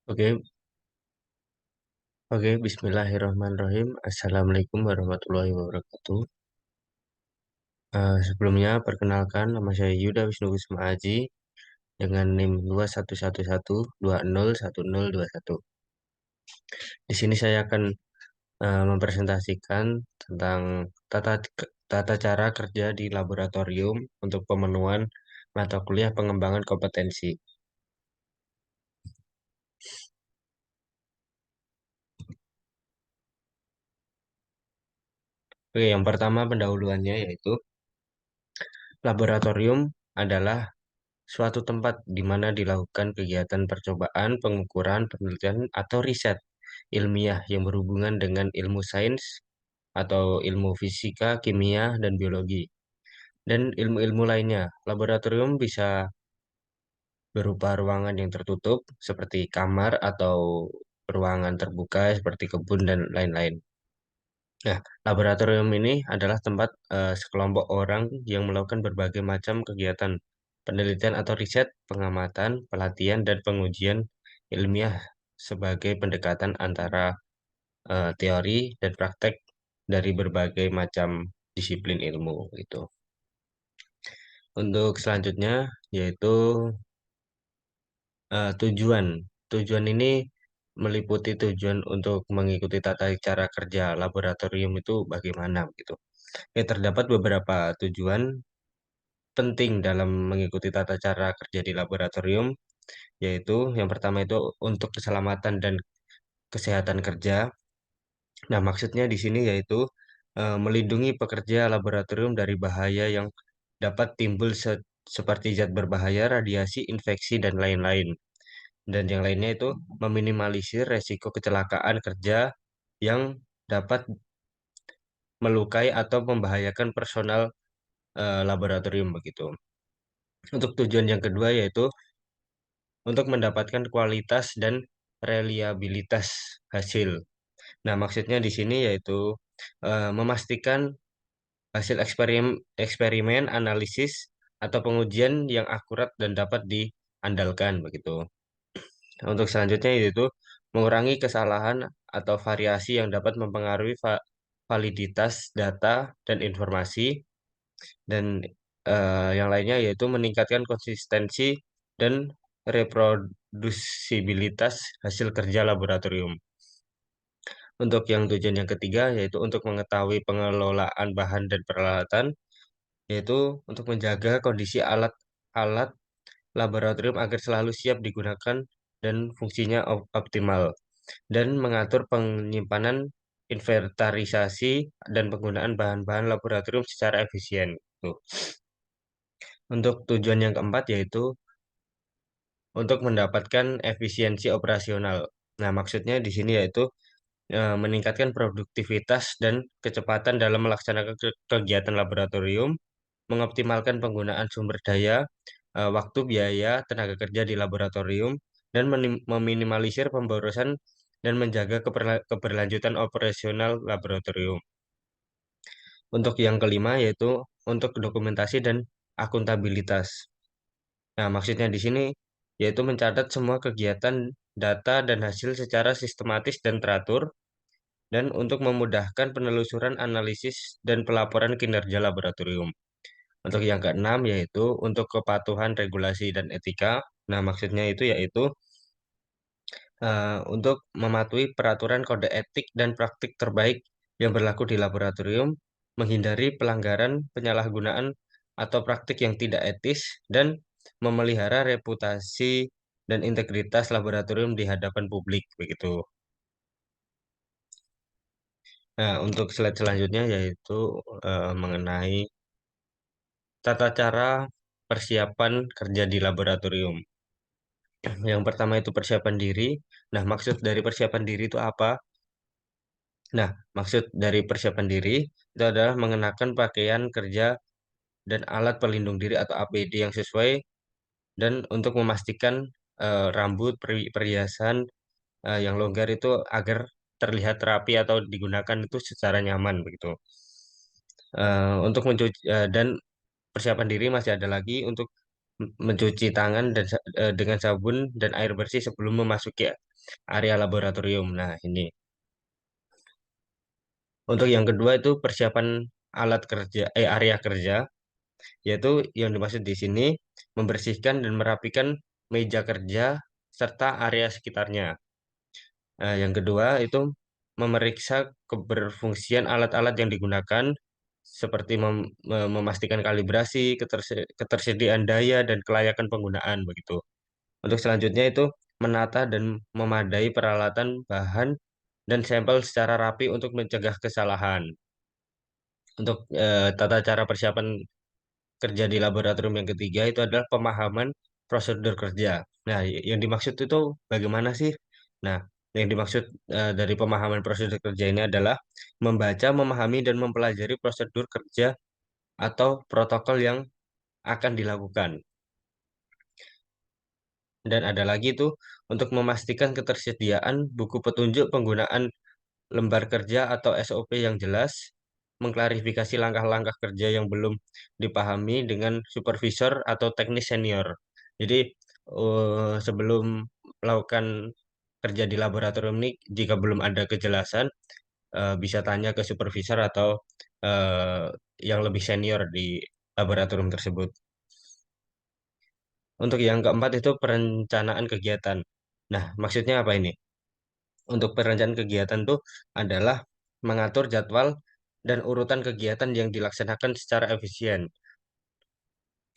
Oke, oke, Bismillahirrahmanirrahim. Assalamualaikum warahmatullahi wabarakatuh. Sebelumnya, perkenalkan nama saya Yuda Wisnu Kusuma Aji dengan NIM 2111201021. Di sini saya akan mempresentasikan tentang tata tata cara kerja di laboratorium untuk pemenuhan mata kuliah pengembangan kompetensi. Oke, yang pertama pendahuluannya yaitu laboratorium adalah suatu tempat di mana dilakukan kegiatan percobaan, pengukuran, penelitian, atau riset ilmiah yang berhubungan dengan ilmu sains atau ilmu fisika, kimia, dan biologi, dan ilmu-ilmu lainnya. Laboratorium bisa berupa ruangan yang tertutup seperti kamar atau ruangan terbuka seperti kebun dan lain-lain. Nah, laboratorium ini adalah tempat sekelompok orang yang melakukan berbagai macam kegiatan penelitian atau riset, pengamatan, pelatihan, dan pengujian ilmiah sebagai pendekatan antara teori dan praktek dari berbagai macam disiplin ilmu gitu. Untuk selanjutnya yaitu tujuan. Tujuan ini meliputi tujuan untuk mengikuti tata cara kerja laboratorium itu bagaimana gitu. Ya, terdapat beberapa tujuan penting dalam mengikuti tata cara kerja di laboratorium, yaitu yang pertama itu untuk keselamatan dan kesehatan kerja. Nah, maksudnya di sini yaitu melindungi pekerja laboratorium dari bahaya yang dapat timbul seperti zat berbahaya, radiasi, infeksi, dan lain-lain. Dan yang lainnya itu meminimalisir resiko kecelakaan kerja yang dapat melukai atau membahayakan personal laboratorium begitu. Untuk tujuan yang kedua yaitu untuk mendapatkan kualitas dan reliabilitas hasil. Nah, maksudnya di sini yaitu memastikan hasil eksperimen, analisis, atau pengujian yang akurat dan dapat diandalkan begitu. Nah, untuk selanjutnya yaitu mengurangi kesalahan atau variasi yang dapat mempengaruhi validitas data dan informasi, dan yang lainnya yaitu meningkatkan konsistensi dan reprodusibilitas hasil kerja laboratorium. Untuk yang tujuan yang ketiga yaitu untuk mengetahui pengelolaan bahan dan peralatan, yaitu untuk menjaga kondisi alat-alat laboratorium agar selalu siap digunakan dan fungsinya optimal, dan mengatur penyimpanan, inventarisasi, dan penggunaan bahan-bahan laboratorium secara efisien. Tuh. Untuk tujuan yang keempat yaitu untuk mendapatkan efisiensi operasional. Nah, maksudnya di sini yaitu meningkatkan produktivitas dan kecepatan dalam melaksanakan kegiatan laboratorium, mengoptimalkan penggunaan sumber daya, waktu, biaya, tenaga kerja di laboratorium, dan meminimalisir pemborosan dan menjaga keberlanjutan operasional laboratorium. Untuk yang kelima yaitu untuk dokumentasi dan akuntabilitas. Nah, maksudnya di sini yaitu mencatat semua kegiatan, data, dan hasil secara sistematis dan teratur, dan untuk memudahkan penelusuran, analisis, dan pelaporan kinerja laboratorium. Untuk yang keenam yaitu untuk kepatuhan regulasi dan etika. Nah, maksudnya itu yaitu untuk mematuhi peraturan kode etik dan praktik terbaik yang berlaku di laboratorium, menghindari pelanggaran, penyalahgunaan, atau praktik yang tidak etis, dan memelihara reputasi dan integritas laboratorium di hadapan publik begitu. Nah, untuk slide selanjutnya yaitu mengenai tata cara persiapan kerja di laboratorium. Yang pertama itu persiapan diri. Nah, maksud dari persiapan diri itu apa? Nah, maksud dari persiapan diri itu adalah mengenakan pakaian kerja dan alat pelindung diri atau APD yang sesuai, dan untuk memastikan rambut, perhiasan yang longgar itu agar terlihat rapi atau digunakan itu secara nyaman begitu. Untuk mencuci dan persiapan diri masih ada lagi untuk mencuci tangan dan dengan sabun dan air bersih sebelum memasuki area laboratorium. Nah, ini. Untuk yang kedua itu persiapan alat kerja, area kerja, yaitu yang dimaksud di sini membersihkan dan merapikan meja kerja serta area sekitarnya. Yang kedua itu memeriksa keberfungsian alat-alat yang digunakan, seperti memastikan kalibrasi, ketersediaan daya, dan kelayakan penggunaan begitu. Untuk selanjutnya itu menata dan memadai peralatan, bahan, dan sampel secara rapi untuk mencegah kesalahan. Untuk tata cara persiapan kerja di laboratorium yang ketiga itu adalah pemahaman prosedur kerja. Nah, yang dimaksud itu bagaimana sih? Nah, yang dimaksud dari pemahaman prosedur kerja ini adalah membaca, memahami, dan mempelajari prosedur kerja atau protokol yang akan dilakukan. Dan ada lagi tuh untuk memastikan ketersediaan buku petunjuk penggunaan lembar kerja atau SOP yang jelas, mengklarifikasi langkah-langkah kerja yang belum dipahami dengan supervisor atau teknis senior. Jadi, sebelum melakukan kerja di laboratorium ini, jika belum ada kejelasan, bisa tanya ke supervisor atau eh, yang lebih senior di laboratorium tersebut. Untuk yang keempat itu perencanaan kegiatan. Nah, maksudnya apa ini? Untuk perencanaan kegiatan itu adalah mengatur jadwal dan urutan kegiatan yang dilaksanakan secara efisien.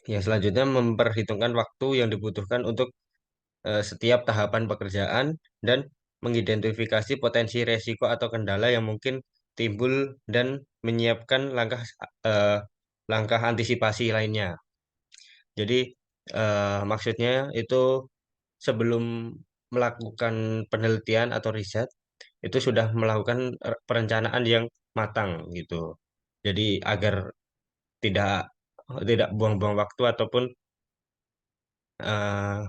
Yang selanjutnya memperhitungkan waktu yang dibutuhkan untuk setiap tahapan pekerjaan dan mengidentifikasi potensi resiko atau kendala yang mungkin timbul dan menyiapkan eh, langkah antisipasi lainnya. Jadi maksudnya itu sebelum melakukan penelitian atau riset itu sudah melakukan perencanaan yang matang gitu. Jadi agar tidak tidak buang-buang waktu ataupun eh,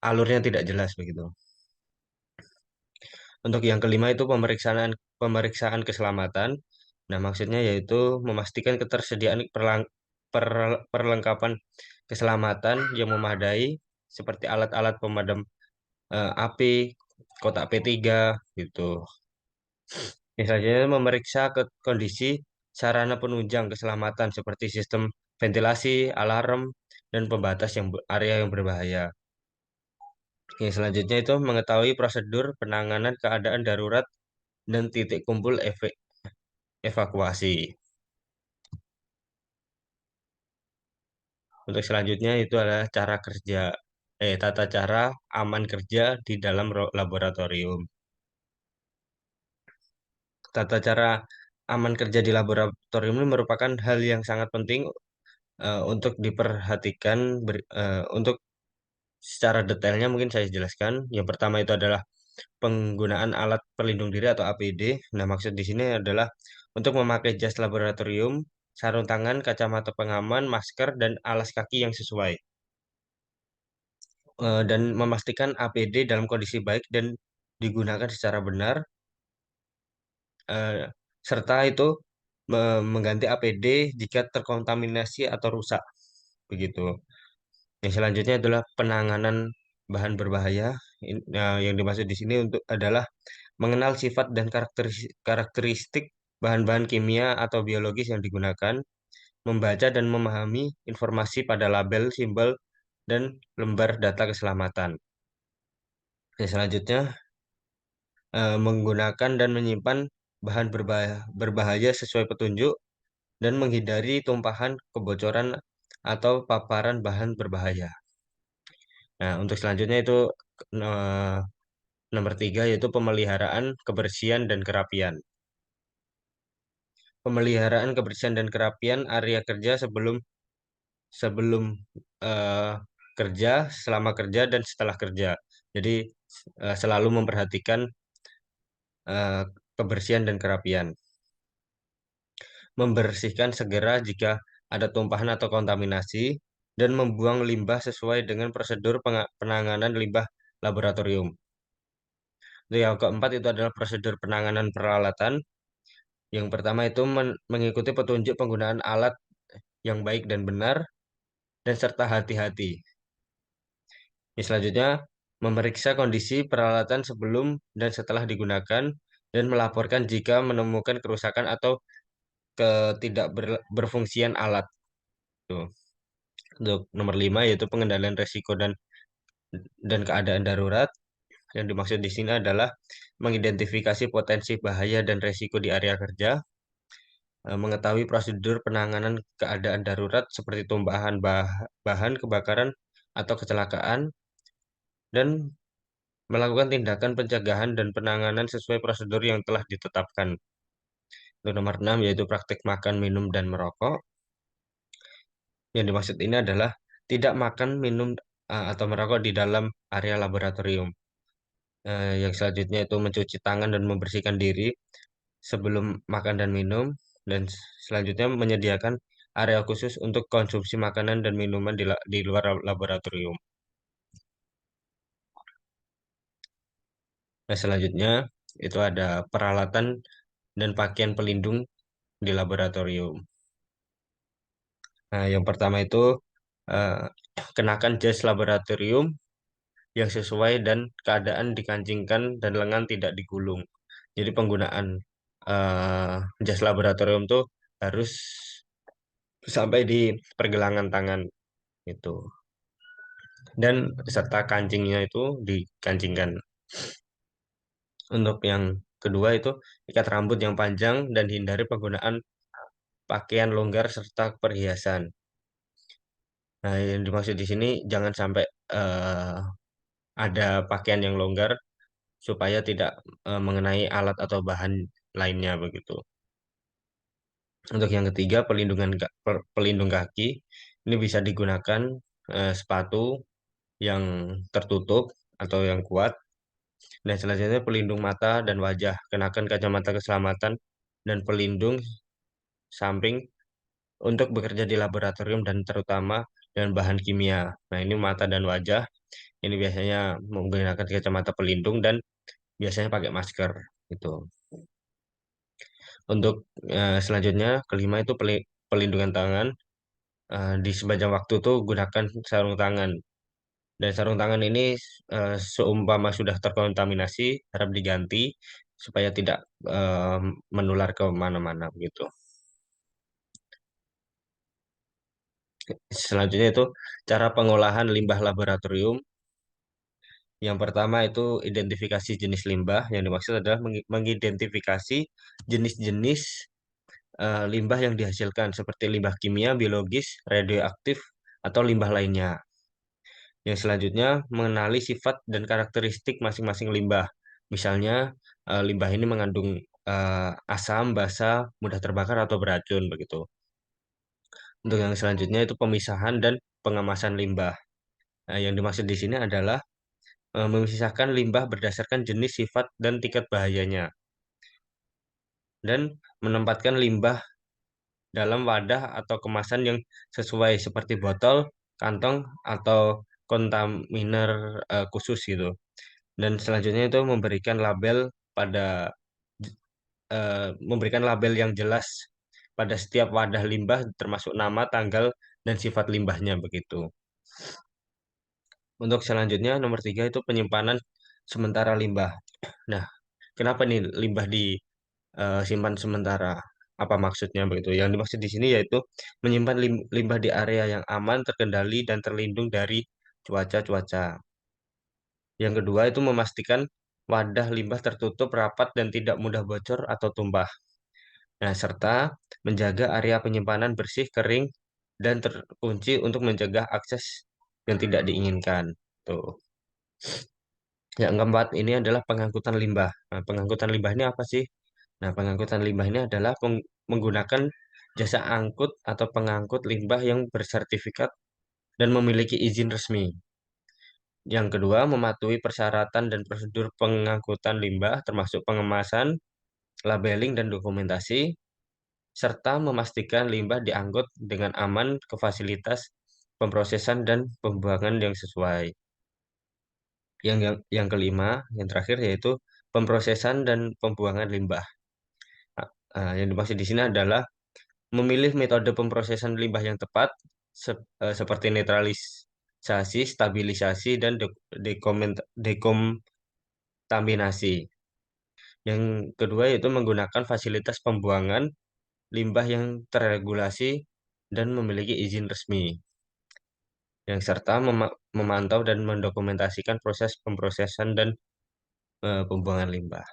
alurnya tidak jelas begitu. Untuk yang kelima itu pemeriksaan pemeriksaan keselamatan. Nah, maksudnya yaitu memastikan ketersediaan perlengkapan keselamatan yang memadai seperti alat-alat pemadam api, kotak P3 gitu. Misalnya memeriksa kondisi sarana penunjang keselamatan seperti sistem ventilasi, alarm, dan pembatas area yang berbahaya. Yang selanjutnya itu mengetahui prosedur penanganan keadaan darurat dan titik kumpul evakuasi. Untuk selanjutnya itu adalah tata cara aman kerja di dalam laboratorium. Tata cara aman kerja di laboratorium ini merupakan hal yang sangat penting untuk diperhatikan untuk secara detailnya mungkin saya jelaskan. Yang pertama itu adalah penggunaan alat pelindung diri atau APD. Nah, maksud di sini adalah untuk memakai jas laboratorium, sarung tangan, kacamata pengaman, masker, dan alas kaki yang sesuai. Dan memastikan APD dalam kondisi baik dan digunakan secara benar, eh, serta itu mengganti APD jika terkontaminasi atau rusak. Begitu. Yang selanjutnya adalah penanganan bahan berbahaya. Yang dimaksud di sini adalah mengenal sifat dan karakteristik bahan-bahan kimia atau biologis yang digunakan, membaca dan memahami informasi pada label, simbol, dan lembar data keselamatan. Yang selanjutnya, menggunakan dan menyimpan bahan berbahaya sesuai petunjuk dan menghindari tumpahan, kebocoran, atau paparan bahan berbahaya. Nah, untuk selanjutnya itu eh, nomor tiga yaitu pemeliharaan kebersihan dan kerapian. Pemeliharaan kebersihan dan kerapian area kerja sebelum sebelum eh, kerja, selama kerja, dan setelah kerja. Jadi selalu memperhatikan eh, kebersihan dan kerapian. Membersihkan segera jika ada tumpahan atau kontaminasi, dan membuang limbah sesuai dengan prosedur penanganan limbah laboratorium. Yang keempat itu adalah prosedur penanganan peralatan. Yang pertama itu mengikuti petunjuk penggunaan alat yang baik dan benar, dan serta hati-hati. Yang selanjutnya, memeriksa kondisi peralatan sebelum dan setelah digunakan, dan melaporkan jika menemukan kerusakan atau berfungsian alat. Tuh. Untuk nomor 5 yaitu pengendalian risiko dan keadaan darurat. Yang dimaksud di sini adalah mengidentifikasi potensi bahaya dan risiko di area kerja, mengetahui prosedur penanganan keadaan darurat seperti tumpahan bahan, kebakaran, atau kecelakaan, dan melakukan tindakan pencegahan dan penanganan sesuai prosedur yang telah ditetapkan. Untuk nomor 6 yaitu praktik makan, minum, dan merokok. Yang dimaksud ini adalah tidak makan, minum, atau merokok di dalam area laboratorium. Yang selanjutnya itu mencuci tangan dan membersihkan diri sebelum makan dan minum. Dan selanjutnya menyediakan area khusus untuk konsumsi makanan dan minuman di luar laboratorium. Nah, selanjutnya itu ada peralatan dan pakaian pelindung di laboratorium. Nah, yang pertama itu eh, kenakan jas laboratorium yang sesuai dan keadaan dikancingkan dan lengan tidak digulung. Jadi penggunaan eh, jas laboratorium tuh harus sampai di pergelangan tangan itu. Dan serta kancingnya itu dikancingkan. Untuk yang kedua itu ikat rambut yang panjang dan hindari penggunaan pakaian longgar serta perhiasan. Nah, yang dimaksud di sini jangan sampai eh, ada pakaian yang longgar supaya tidak mengenai alat atau bahan lainnya begitu. Untuk yang ketiga, pelindung kaki. Ini bisa digunakan sepatu yang tertutup atau yang kuat. Dan selanjutnya pelindung mata dan wajah. Kenakan kacamata keselamatan dan pelindung samping untuk bekerja di laboratorium dan terutama dengan bahan kimia. Nah, ini mata dan wajah. Ini biasanya menggunakan kacamata pelindung dan biasanya pakai masker. Itu. Untuk selanjutnya, kelima itu pelindungan tangan. Di sepanjang waktu tuh gunakan sarung tangan. Dan sarung tangan ini seumpama sudah terkontaminasi, harap diganti supaya tidak eh, menular ke mana-mana gitu. Selanjutnya itu cara pengolahan limbah laboratorium. Yang pertama itu identifikasi jenis limbah. Yang dimaksud adalah mengidentifikasi jenis-jenis limbah yang dihasilkan seperti limbah kimia, biologis, radioaktif, atau limbah lainnya. Yang selanjutnya mengenali sifat dan karakteristik masing-masing limbah. Misalnya limbah ini mengandung asam, basa, mudah terbakar atau beracun begitu. Untuk yang selanjutnya itu pemisahan dan pengemasan limbah. Nah, yang dimaksud di sini adalah memisahkan limbah berdasarkan jenis, sifat, dan tingkat bahayanya, dan menempatkan limbah dalam wadah atau kemasan yang sesuai seperti botol, kantong, atau kontainer khusus gitu. Dan selanjutnya itu pada memberikan label yang jelas pada setiap wadah limbah termasuk nama, tanggal, dan sifat limbahnya begitu. Untuk selanjutnya nomor 3 itu penyimpanan sementara limbah. Nah, kenapa nih limbah disimpan sementara? Apa maksudnya begitu? Yang dimaksud di sini yaitu menyimpan limbah di area yang aman, terkendali, dan terlindung dari cuaca-cuaca. Yang kedua itu memastikan wadah limbah tertutup rapat dan tidak mudah bocor atau tumpah. Nah, serta menjaga area penyimpanan bersih, kering, dan terkunci untuk mencegah akses yang tidak diinginkan. Tuh. Yang keempat ini adalah pengangkutan limbah. Nah, pengangkutan limbah ini apa sih? Nah, pengangkutan limbah ini adalah menggunakan jasa angkut atau pengangkut limbah yang bersertifikat dan memiliki izin resmi. Yang kedua, mematuhi persyaratan dan prosedur pengangkutan limbah termasuk pengemasan, labeling, dan dokumentasi, serta memastikan limbah diangkut dengan aman ke fasilitas pemrosesan dan pembuangan yang sesuai. Yang kelima, yang terakhir yaitu pemrosesan dan pembuangan limbah. Yang dimaksud di sini adalah memilih metode pemrosesan limbah yang tepat, seperti stabilisasi, dan dekontaminasi. Yang kedua yaitu menggunakan fasilitas pembuangan limbah yang terregulasi dan memiliki izin resmi. Yang serta memantau dan mendokumentasikan proses pemrosesan dan pembuangan limbah.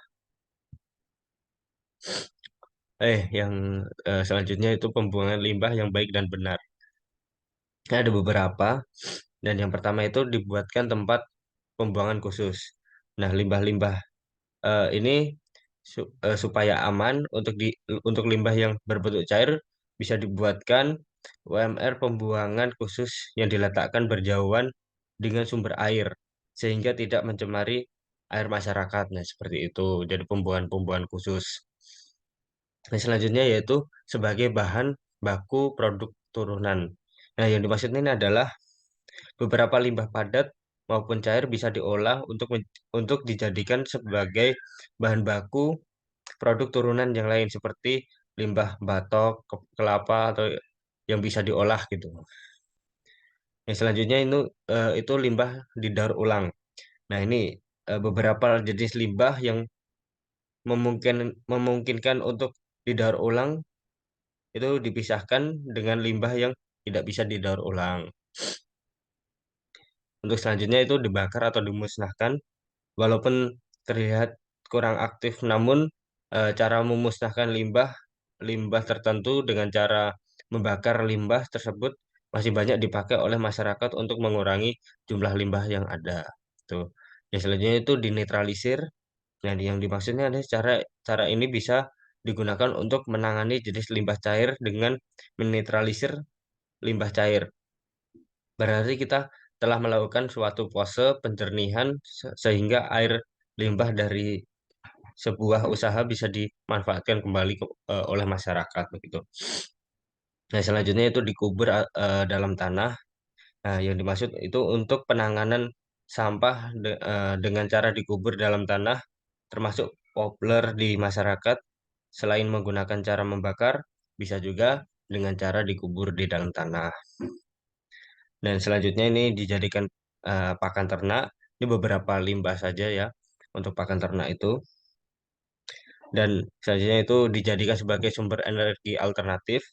Yang selanjutnya itu pembuangan limbah yang baik dan benar. Ada beberapa, dan yang pertama itu dibuatkan tempat pembuangan khusus. Nah, limbah-limbah ini supaya aman untuk limbah yang berbentuk cair bisa dibuatkan UMR pembuangan khusus yang diletakkan berjauhan dengan sumber air sehingga tidak mencemari air masyarakat. Nah, seperti itu. Jadi pembuangan-pembuangan khusus. Nah, selanjutnya yaitu sebagai bahan baku produk turunan. Nah, yang dimaksud ini adalah beberapa limbah padat maupun cair bisa diolah untuk dijadikan sebagai bahan baku produk turunan yang lain seperti limbah batok, kelapa atau yang bisa diolah gitu. Yang selanjutnya itu limbah didaur ulang. Nah, ini beberapa jenis limbah yang memungkinkan untuk didaur ulang itu dipisahkan dengan limbah yang tidak bisa didaur ulang. Untuk selanjutnya itu dibakar atau dimusnahkan. Walaupun terlihat kurang aktif, namun cara memusnahkan limbah limbah tertentu dengan cara membakar limbah tersebut masih banyak dipakai oleh masyarakat untuk mengurangi jumlah limbah yang ada. Tuh. Yang selanjutnya itu dinetralisir. Nah, yang dimaksudnya adalah cara cara ini bisa digunakan untuk menangani jenis limbah cair dengan menetralisir limbah cair. Berarti kita telah melakukan suatu pose penjernihan sehingga air limbah dari sebuah usaha bisa dimanfaatkan kembali oleh masyarakat begitu. Nah, selanjutnya itu dikubur dalam tanah. Nah, yang dimaksud itu untuk penanganan sampah dengan cara dikubur dalam tanah termasuk populer di masyarakat selain menggunakan cara membakar bisa juga dengan cara dikubur di dalam tanah. Dan selanjutnya ini dijadikan pakan ternak. Ini beberapa limbah saja ya untuk pakan ternak itu. Dan selanjutnya itu dijadikan sebagai sumber energi alternatif.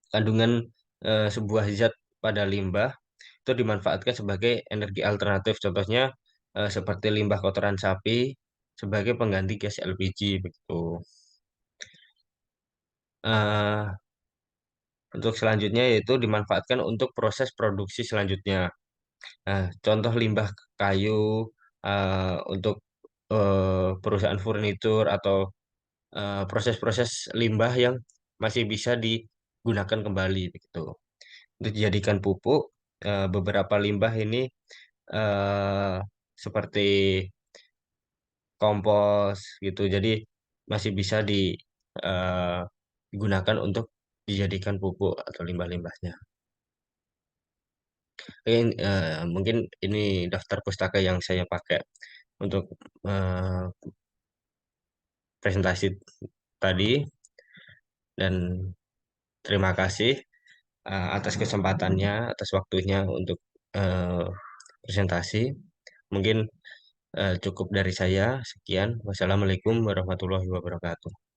Kandungan sebuah zat pada limbah itu dimanfaatkan sebagai energi alternatif. Contohnya seperti limbah kotoran sapi sebagai pengganti gas LPG begitu. Eh, untuk selanjutnya yaitu dimanfaatkan untuk proses produksi selanjutnya. Nah, contoh limbah kayu untuk perusahaan furnitur atau proses-proses limbah yang masih bisa digunakan kembali begitu. Untuk dijadikan pupuk, beberapa limbah ini eh, seperti kompos gitu. Jadi masih bisa eh, digunakan untuk dijadikan pupuk atau limbah-limbahnya. Mungkin ini daftar pustaka yang saya pakai untuk eh, presentasi tadi, dan terima kasih atas kesempatannya, atas waktunya untuk eh, presentasi. Mungkin cukup dari saya. Sekian. Wassalamualaikum warahmatullahi wabarakatuh.